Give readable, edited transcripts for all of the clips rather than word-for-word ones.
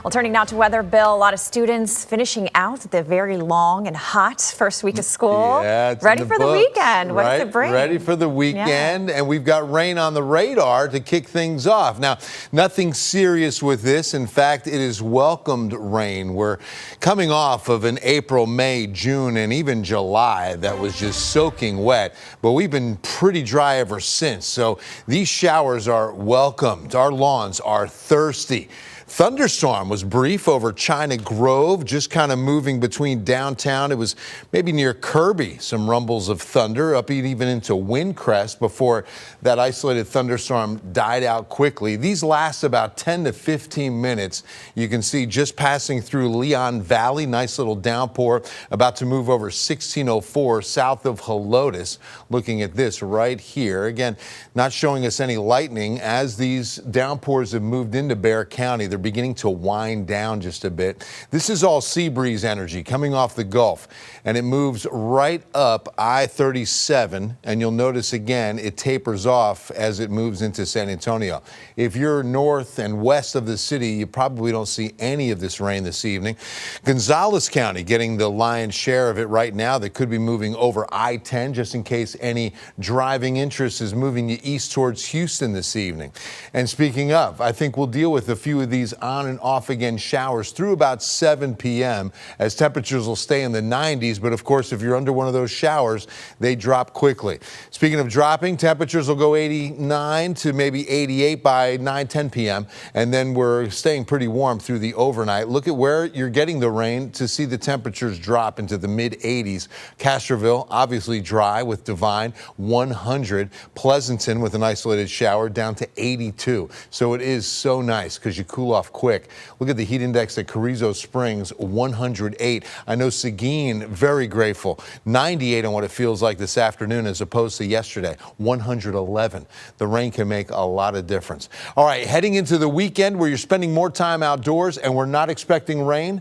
Well, turning now to weather, Bill, a lot of students finishing out the very long and hot first week of school. Yeah, it's ready for the weekend. What does it bring? Ready for the weekend, and we've got rain on the radar to kick things off. Now, nothing serious with this. In fact, it is welcomed rain. We're coming off of an April, May, June, and even July that was just soaking wet, but we've been pretty dry ever since. So these showers are welcomed. Our lawns are thirsty. Thunderstorm was brief over China Grove, just kind of moving between downtown. It was maybe near Kirby, some rumbles of thunder up even into Windcrest before that isolated thunderstorm died out quickly. These last about 10 to 15 minutes. You can see just passing through Leon Valley, nice little downpour about to move over 1604 south of Helotes. Looking at this right here, again, not showing us any lightning as these downpours have moved into Bexar County. They're beginning to wind down just a bit. This is all sea breeze energy coming off the Gulf, and it moves right up I-37, and you'll notice again it tapers off as it moves into San Antonio. If you're north and west of the city, you probably don't see any of this rain this evening. Gonzales County getting the lion's share of it right now. That could be moving over I-10 just in case any driving interest is moving you east towards Houston this evening. And speaking of, I think we'll deal with a few of these on and off again showers through about 7 p.m. as temperatures will stay in the 90s. But of course, if you're under one of those showers, they drop quickly. Speaking of dropping, temperatures will go 89 to maybe 88 by 9-10 p.m. And then we're staying pretty warm through the overnight. Look at where you're getting the rain to see the temperatures drop into the mid 80s. Castroville, obviously dry with Divine, 100. Pleasanton with an isolated shower down to 82. So it is so nice because you cool off quick. Look at the heat index at Carrizo Springs, 108. I know Seguin, very grateful. 98 on what it feels like this afternoon as opposed to yesterday, 111. The rain can make a lot of difference. All right, heading into the weekend where you're spending more time outdoors and we're not expecting rain.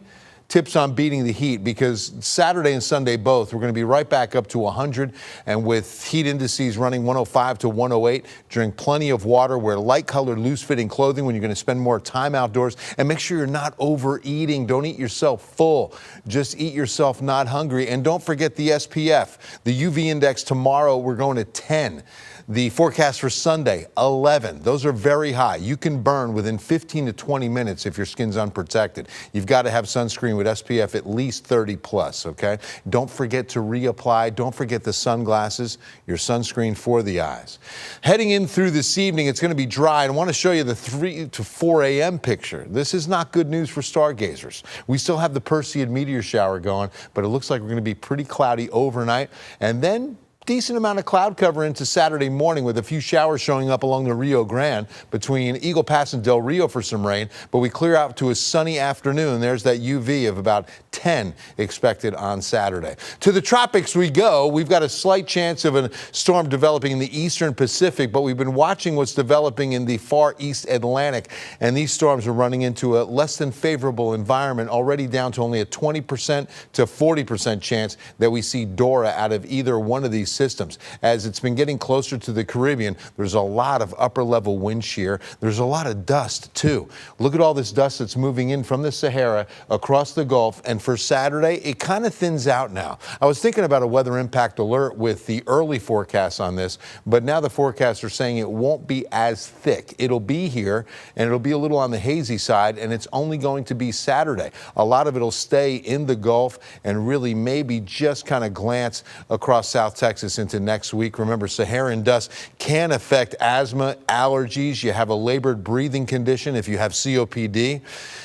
Tips on beating the heat, because Saturday and Sunday both, we're going to be right back up to 100, and with heat indices running 105 to 108, drink plenty of water, wear light colored loose fitting clothing when you're going to spend more time outdoors, and make sure you're not overeating. Don't eat yourself full, just eat yourself not hungry. And don't forget the SPF. The UV index tomorrow, we're going to 10. The forecast for Sunday, 11. Those are very high. You can burn within 15 to 20 minutes if your skin's unprotected. You've got to have sunscreen with SPF at least 30 plus, okay? Don't forget to reapply. Don't forget the sunglasses, your sunscreen for the eyes. Heading in through this evening, it's going to be dry. I want to show you the 3 to 4 a.m. picture. This is not good news for stargazers. We still have the Perseid meteor shower going, but it looks like we're going to be pretty cloudy overnight. And then decent amount of cloud cover into Saturday morning with a few showers showing up along the Rio Grande between Eagle Pass and Del Rio for some rain, but we clear out to a sunny afternoon. There's that UV of about 10 expected on Saturday. To the tropics we go. We've got a slight chance of a storm developing in the eastern Pacific, but we've been watching what's developing in the far east Atlantic, and these storms are running into a less than favorable environment, already down to only a 20% to 40% chance that we see Dora out of either one of these systems. As it's been getting closer to the Caribbean, there's a lot of upper level wind shear. There's a lot of dust too. Look at all this dust that's moving in from the Sahara across the Gulf, and for Saturday it kind of thins out now. I was thinking about a weather impact alert with the early forecasts on this, but now the forecasts are saying it won't be as thick. It'll be here and it'll be a little on the hazy side, and it's only going to be Saturday. A lot of it'll stay in the Gulf and really maybe just kind of glance across South Texas into next week. Remember, Saharan dust can affect asthma, allergies. You have a labored breathing condition if you have COPD.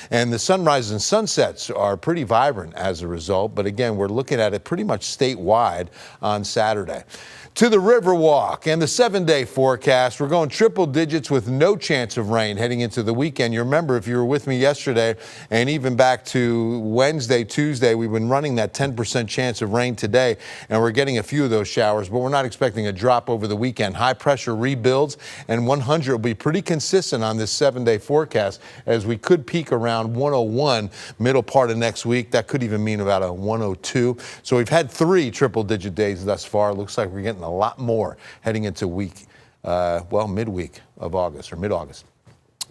And the sunrises and sunsets are pretty vibrant as a result. But again, we're looking at it pretty much statewide on Saturday. To the Riverwalk and the 7-day forecast, we're going triple digits with no chance of rain heading into the weekend. You remember, if you were with me yesterday and even back to Wednesday, Tuesday, we've been running that 10% chance of rain today, and we're getting a few of those showers, but we're not expecting a drop over the weekend. High pressure rebuilds, and 100 will be pretty consistent on this 7-day forecast, as we could peak around 101 middle part of next week. That could even mean about a 102. So we've had 3 triple digit days thus far. Looks like we're getting a lot more heading into midweek of August or mid-August.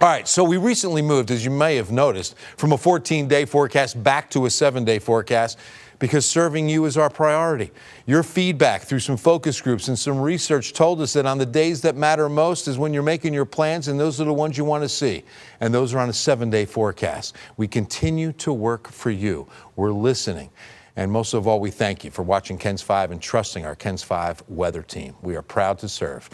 All right, so we recently moved, as you may have noticed, from a 14-day forecast back to a 7-day forecast because serving you is our priority. Your feedback through some focus groups and some research told us that on the days that matter most is when you're making your plans, and those are the ones you want to see. And those are on a 7-day forecast. We continue to work for you. We're listening. And most of all, we thank you for watching KENS 5 and trusting our KENS 5 weather team. We are proud to serve.